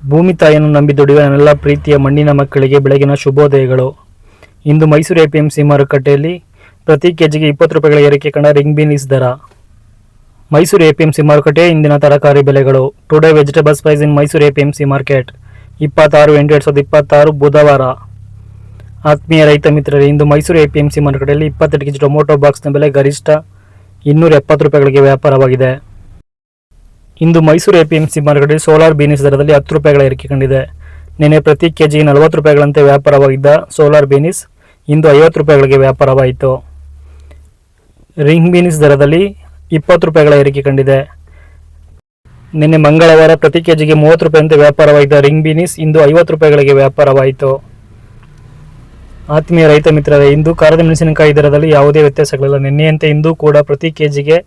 ಭೂಮಿ ತಾಯಿಯನ್ನು ನಂಬಿ ದುಡಿಯುವ ನನ್ನೆಲ್ಲ ಪ್ರೀತಿಯ ಮಣ್ಣಿನ ಮಕ್ಕಳಿಗೆ ಬೆಳಗಿನ ಶುಭೋದಯಗಳು. ಇಂದು ಮೈಸೂರು ಎಪಿಎಂಸಿ ಮಾರುಕಟ್ಟೆಯಲ್ಲಿ ಪ್ರತಿ ಕೆಜಿಗೆ 20 ರೂಪಾಯಿಗಳ ಏರಿಕೆ ಕಂಡ ರಿಂಗ್ ಬೀನ್ಸ್ ದರ. ಮೈಸೂರು ಎಪಿಎಂಸಿ ಮಾರುಕಟ್ಟೆಯ ಇಂದಿನ ತರಕಾರಿ ಬೆಲೆಗಳು. ಟುಡೇ ವೆಜಿಟೇಬಲ್ಸ್ ಪ್ರೈಸ್ ಇನ್ ಮೈಸೂರು ಎಪಿಎಂಸಿ ಮಾರ್ಕೆಟ್ 26/8/2026 ಬುಧವಾರ. ಆತ್ಮೀಯ ರೈತ ಮಿತ್ರರೇ, ಇಂದು ಮೈಸೂರು ಎಪಿಎಂಸಿ ಮಾರುಕಟ್ಟೆಯಲ್ಲಿ 28 ಕೆಜಿ ಟೊಮೊಟೊ ಬಾಕ್ಸ್ನ ಬೆಲೆ ಗರಿಷ್ಠ 270 ರೂಪಾಯಿಗಳಿಗೆ ವ್ಯಾಪಾರವಾಗಿದೆ. ಇಂದು ಮೈಸೂರು ಎಪಿಎಂಸಿ ಮಾರುಕಟ್ಟೆಯಲ್ಲಿ ಸೋಲಾರ್ ಬೀನ್ಸ್ ದರದಲ್ಲಿ 10 ರೂಪಾಯಿಗಳ ಏರಿಕೆ ಕಂಡಿದೆ. ನಿನ್ನೆ ಪ್ರತಿ ಕೆಜಿಗೆ 40 ರೂಪಾಯಿಗಳಂತೆ ವ್ಯಾಪಾರವಾಗಿದ್ದ ಸೋಲಾರ್ ಬೀನ್ಸ್ ಇಂದು 50 ರೂಪಾಯಿಗಳಿಗೆ ವ್ಯಾಪಾರವಾಯಿತು. ರಿಂಗ್ ಬೀನ್ಸ್ ದರದಲ್ಲಿ 20 ರೂಪಾಯಿಗಳ ಏರಿಕೆ ಕಂಡಿದೆ. ನಿನ್ನೆ ಮಂಗಳವಾರ ಪ್ರತಿ ಕೆಜಿಗೆ 30 ರೂಪಾಯಿಯಂತೆ ವ್ಯಾಪಾರವಾಗಿದ್ದ ರಿಂಗ್ ಬೀನ್ಸ್ ಇಂದು 50 ರೂಪಾಯಿಗಳಿಗೆ ವ್ಯಾಪಾರವಾಯಿತು. ಆತ್ಮೀಯ ರೈತ ಮಿತ್ರರೇ, ಇಂದು ಖಾರದ ಮೆಣಸಿನಕಾಯಿ ದರದಲ್ಲಿ ಯಾವುದೇ ವ್ಯತ್ಯಾಸಗಳಿಲ್ಲ. ನಿನ್ನೆಯಂತೆ ಇಂದು ಕೂಡ ಪ್ರತಿ ಕೆಜಿಗೆ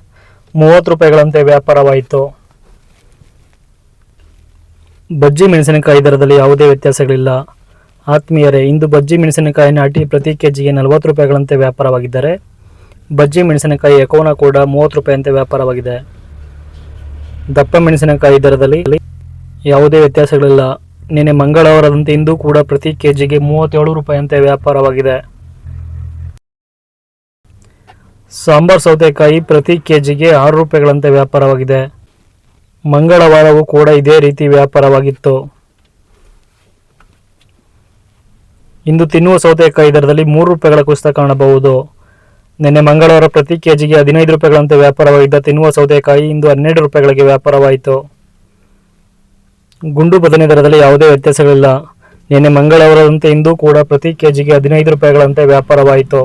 30 ರೂಪಾಯಿಗಳಂತೆ ವ್ಯಾಪಾರವಾಯಿತು. ಬಜ್ಜಿ ಮೆಣಸಿನಕಾಯಿ ದರದಲ್ಲಿ ಯಾವುದೇ ವ್ಯತ್ಯಾಸಗಳಿಲ್ಲ. ಆತ್ಮೀಯರೇ, ಇಂದು ಬಜ್ಜಿ ಮೆಣಸಿನಕಾಯಿ ನಾಟಿ ಪ್ರತಿ ಕೆಜಿಗೆ 40 ರೂಪಾಯಿಗಳಂತೆ ವ್ಯಾಪಾರವಾಗಿದ್ದರೆ ಬಜ್ಜಿ ಮೆಣಸಿನಕಾಯಿ ಎಕೋನ ಕೂಡ 30 ರೂಪಾಯಿಯಂತೆ ವ್ಯಾಪಾರವಾಗಿದೆ. ದಪ್ಪ ಮೆಣಸಿನಕಾಯಿ ದರದಲ್ಲಿ ಯಾವುದೇ ವ್ಯತ್ಯಾಸಗಳಿಲ್ಲ. ನಿನ್ನೆ ಮಂಗಳವಾರದಂತೆ ಇಂದು ಕೂಡ ಪ್ರತಿ ಕೆಜಿಗೆ 37 ರೂಪಾಯಿಯಂತೆ ವ್ಯಾಪಾರವಾಗಿದೆ. ಸಾಂಬಾರ್ ಸೌತೆಕಾಯಿ ಪ್ರತಿ ಕೆಜಿಗೆ 6 ರೂಪಾಯಿಗಳಂತೆ ವ್ಯಾಪಾರವಾಗಿದೆ. ಮಂಗಳವಾರವೂ ಕೂಡ ಇದೇ ರೀತಿ ವ್ಯಾಪಾರವಾಗಿತ್ತು. ಇಂದು ತಿನ್ನುವ ಸೌತೆಕಾಯಿ ದರದಲ್ಲಿ 3 ರೂಪಾಯಿಗಳ ಕುಸಿತ ಕಾಣಬಹುದು. ನಿನ್ನೆ ಮಂಗಳವಾರ ಪ್ರತಿ ಕೆಜಿಗೆ 15 ರೂಪಾಯಿಗಳಂತೆ ವ್ಯಾಪಾರವಾಗಿದ್ದ ತಿನ್ನುವ ಸೌತೆಕಾಯಿ ಇಂದು 12 ರೂಪಾಯಿಗಳಿಗೆ ವ್ಯಾಪಾರವಾಯಿತು. ಗುಂಡು ಬದನೆ ದರದಲ್ಲಿ ಯಾವುದೇ ವ್ಯತ್ಯಾಸಗಳಿಲ್ಲ. ನಿನ್ನೆ ಮಂಗಳವಾರದಂತೆ ಇಂದು ಕೂಡ ಪ್ರತಿ ಕೆಜಿಗೆ 15 ರೂಪಾಯಿಗಳಂತೆ ವ್ಯಾಪಾರವಾಯಿತು.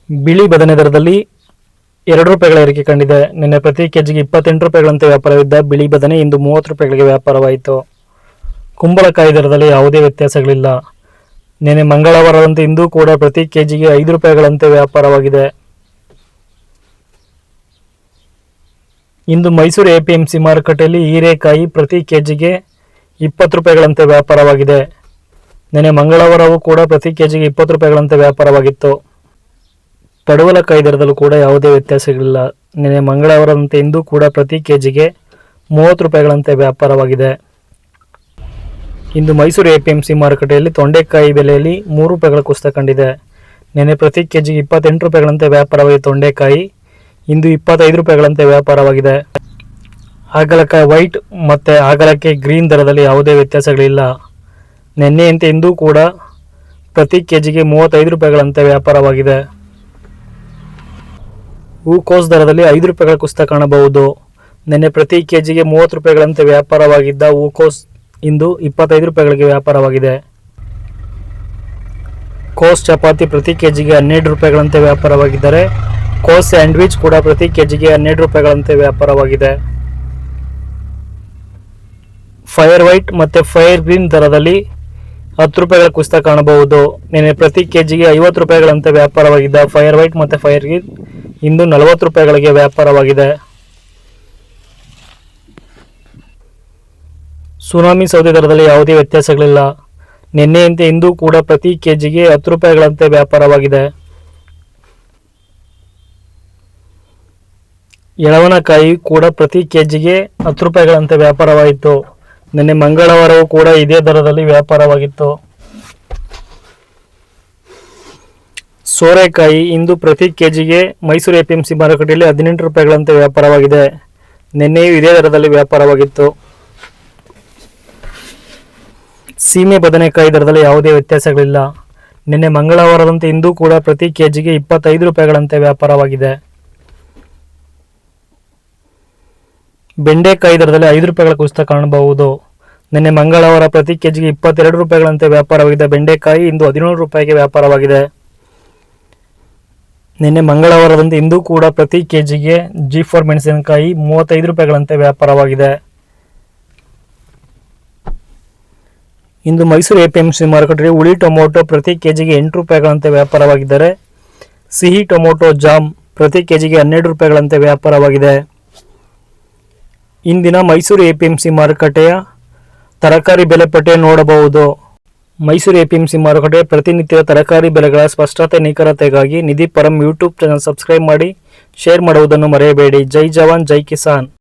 ಬಿಳಿ ಬದನೆ ದರದಲ್ಲಿ 2 ರೂಪಾಯಿಗಳ ಏರಿಕೆ ಕಂಡಿದೆ. ನಿನ್ನೆ ಪ್ರತಿ ಕೆಜಿಗೆ 28 ರೂಪಾಯಿಗಳಂತೆ ವ್ಯಾಪಾರವಿದ್ದ ಬಿಳಿ ಬದನೆ ಇಂದು 30 ರೂಪಾಯಿಗಳಿಗೆ ವ್ಯಾಪಾರವಾಯಿತು. ಕುಂಬಳಕಾಯಿ ದರದಲ್ಲಿ ಯಾವುದೇ ವ್ಯತ್ಯಾಸಗಳಿಲ್ಲ. ನಿನ್ನೆ ಮಂಗಳವಾರದಂತೆ ಇಂದು ಕೂಡ ಪ್ರತಿ ಕೆಜಿಗೆ 5 ರೂಪಾಯಿಗಳಂತೆ ವ್ಯಾಪಾರವಾಗಿದೆ. ಇಂದು ಮೈಸೂರು ಎಪಿಎಂಸಿ ಮಾರುಕಟ್ಟೆಯಲ್ಲಿ ಹೀರೆಕಾಯಿ ಪ್ರತಿ ಕೆಜಿಗೆ 20 ರೂಪಾಯಿಗಳಂತೆ ವ್ಯಾಪಾರವಾಗಿದೆ. ನಿನ್ನೆ ಮಂಗಳವಾರವೂ ಕೂಡ ಪ್ರತಿ ಕೆಜಿಗೆ 20 ರೂಪಾಯಿಗಳಂತೆ ವ್ಯಾಪಾರವಾಗಿತ್ತು. ಪಡವಲಕಾಯಿ ದರದಲ್ಲೂ ಕೂಡ ಯಾವುದೇ ವ್ಯತ್ಯಾಸಗಳಿಲ್ಲ. ನಿನ್ನೆ ಮಂಗಳವಾರದಂತೆ ಇಂದು ಕೂಡ ಪ್ರತಿ ಕೆಜಿಗೆ 30 ರೂಪಾಯಿಗಳಂತೆ ವ್ಯಾಪಾರವಾಗಿದೆ. ಇಂದು ಮೈಸೂರು ಎಪಿಎಂಸಿ ಮಾರುಕಟ್ಟೆಯಲ್ಲಿ ತೊಂಡೆಕಾಯಿ ಬೆಲೆಯಲ್ಲಿ 3 ರೂಪಾಯಿಗಳ ಕುಸಿತ ಕಂಡಿದೆ. ನಿನ್ನೆ ಪ್ರತಿ ಕೆಜಿಗೆ 28 ರೂಪಾಯಿಗಳಂತೆ ವ್ಯಾಪಾರವಾಗಿದೆ. ತೊಂಡೆಕಾಯಿ ಇಂದು 25 ರೂಪಾಯಿಗಳಂತೆ ವ್ಯಾಪಾರವಾಗಿದೆ. ಹಾಗಲಕಾಯಿ ವೈಟ್ ಮತ್ತು ಹಾಗಲಕಾಯಿ ಗ್ರೀನ್ ದರದಲ್ಲಿ ಯಾವುದೇ ವ್ಯತ್ಯಾಸಗಳಿಲ್ಲ. ನಿನ್ನೆಯಂತೆ ಇಂದು ಕೂಡ ಪ್ರತಿ ಕೆಜಿಗೆ 35 ರೂಪಾಯಿಗಳಂತೆ ವ್ಯಾಪಾರವಾಗಿದೆ. ಹೂಕೋಸು ದರದಲ್ಲಿ 5 ರೂಪಾಯಿಗಳ ಕುಸಿತ ಕಾಣಬಹುದು. ನಿನ್ನೆ ಪ್ರತಿ ಕೆಜಿಗೆ 30 ರೂಪಾಯಿಗಳಂತೆ ವ್ಯಾಪಾರವಾಗಿದ್ದ ಹೂಕೋಸು ಇಂದು 25 ರೂಪಾಯಿಗಳಿಗೆ ವ್ಯಾಪಾರವಾಗಿದೆ. ಕೋಸ್ ಚಪಾತಿ ಪ್ರತಿ ಕೆಜಿಗೆ 12 ರೂಪಾಯಿಗಳಂತೆ ವ್ಯಾಪಾರವಾಗಿದ್ದರೆ ಕೋಸ್ ಸ್ಯಾಂಡ್ವಿಚ್ ಕೂಡ ಪ್ರತಿ ಕೆಜಿಗೆ 12 ರೂಪಾಯಿಗಳಂತೆ ವ್ಯಾಪಾರವಾಗಿದೆ. ಫೈರ್ ವೈಟ್ ಮತ್ತು ಫೈರ್ ಗ್ರೀನ್ ದರದಲ್ಲಿ 10 ರೂಪಾಯಿಗಳ ಕುಸಿತ ಕಾಣಬಹುದು. ನಿನ್ನೆ ಪ್ರತಿ ಕೆಜಿಗೆ 50 ರೂಪಾಯಿಗಳಂತೆ ವ್ಯಾಪಾರವಾಗಿದ್ದ ಫೈರ್ ವೈಟ್ ಮತ್ತು ಫೈರ್ ಗ್ರೀನ್ ಇಂದು 40 ರೂಪಾಯಿಗಳಿಗೆ ವ್ಯಾಪಾರವಾಗಿದೆ. ಸುನಾಮಿ ಸೌದೆ ದರದಲ್ಲಿ ಯಾವುದೇ ವ್ಯತ್ಯಾಸಗಳಿಲ್ಲ. ನಿನ್ನೆಯಂತೆ ಇಂದು ಕೂಡ ಪ್ರತಿ ಕೆಜಿಗೆ 10 ರೂಪಾಯಿಗಳಂತೆ ವ್ಯಾಪಾರವಾಗಿದೆ. ಎಳವನಕಾಯಿ ಕೂಡ ಪ್ರತಿ ಕೆಜಿಗೆ 10 ರೂಪಾಯಿಗಳಂತೆ ವ್ಯಾಪಾರವಾಯಿತು. ನಿನ್ನೆ ಮಂಗಳವಾರವೂ ಕೂಡ ಇದೇ ದರದಲ್ಲಿ ವ್ಯಾಪಾರವಾಗಿತ್ತು. ಸೋರೆಕಾಯಿ ಇಂದು ಪ್ರತಿ ಕೆಜಿಗೆ ಮೈಸೂರು ಎಪಿಎಂಸಿ ಮಾರುಕಟ್ಟೆಯಲ್ಲಿ 18 ರೂಪಾಯಿಗಳಂತೆ ವ್ಯಾಪಾರವಾಗಿದೆ. ನಿನ್ನೆಯೂ ಇದೇ ದರದಲ್ಲಿ ವ್ಯಾಪಾರವಾಗಿತ್ತು. ಸೀಮೆ ಬದನೆಕಾಯಿ ದರದಲ್ಲಿ ಯಾವುದೇ ವ್ಯತ್ಯಾಸಗಳಿಲ್ಲ. ನಿನ್ನೆ ಮಂಗಳವಾರದಂತೆ ಇಂದು ಕೂಡ ಪ್ರತಿ ಕೆಜಿಗೆ 25 ರೂಪಾಯಿಗಳಂತೆ ವ್ಯಾಪಾರವಾಗಿದೆ. ಬೆಂಡೆಕಾಯಿ ದರದಲ್ಲಿ 5 ರೂಪಾಯಿಗಳ ಕುಸಿತ ಕಾಣಬಹುದು. ನಿನ್ನೆ ಮಂಗಳವಾರ ಪ್ರತಿ ಕೆಜಿಗೆ 22 ರೂಪಾಯಿಗಳಂತೆ ವ್ಯಾಪಾರವಾಗಿದ್ದ ಬೆಂಡೆಕಾಯಿ ಇಂದು 17 ರೂಪಾಯಿಗೆ ವ್ಯಾಪಾರವಾಗಿದೆ. ನಿನ್ನೆ ಮಂಗಳವಾರದಂತೆ ಇಂದು ಕೂಡ ಪ್ರತಿ ಕೆಜಿಗೆ G4 ಮೆಣಸಿನಕಾಯಿ 35 ರೂಪಾಯಿಗಳಂತೆ ವ್ಯಾಪಾರವಾಗಿದೆ. ಇಂದು ಮೈಸೂರು ಎಪಿಎಂಸಿ ಮಾರುಕಟ್ಟೆಯಲ್ಲಿ ಹುಳಿ ಟೊಮೊಟೊ ಪ್ರತಿ ಕೆಜಿಗೆ 8 ರೂಪಾಯಿಗಳಂತೆ ವ್ಯಾಪಾರವಾಗಿದ್ದರೆ ಸಿಹಿ ಟೊಮೊಟೊ ಜಾಮ್ ಪ್ರತಿ ಕೆಜಿಗೆ 12 ರೂಪಾಯಿಗಳಂತೆ ವ್ಯಾಪಾರವಾಗಿದೆ. ಇಂದಿನ ಮೈಸೂರು ಎಪಿಎಂಸಿ ಮಾರುಕಟ್ಟೆಯ ತರಕಾರಿ ಬೆಲೆ ಪಟ್ಟಿ ನೋಡಬಹುದು. ಮೈಸೂರು ಎಪಿಎಂಸಿ ಮಾರುಕಟ್ಟೆಯ ಪ್ರತಿನಿತ್ಯದ ತರಕಾರಿ ಬೆಲೆಗಳ ಸ್ಪಷ್ಟತೆ ನಿಖರತೆಗಾಗಿ ನಿಧಿ ಪರಂ ಯೂಟ್ಯೂಬ್ ಚಾನಲ್ ಸಬ್ಸ್ಕ್ರೈಬ್ ಮಾಡಿ, ಶೇರ್ ಮಾಡುವುದನ್ನು ಮರೆಯಬೇಡಿ. ಜೈ ಜವಾನ್ ಜೈ ಕಿಸಾನ್.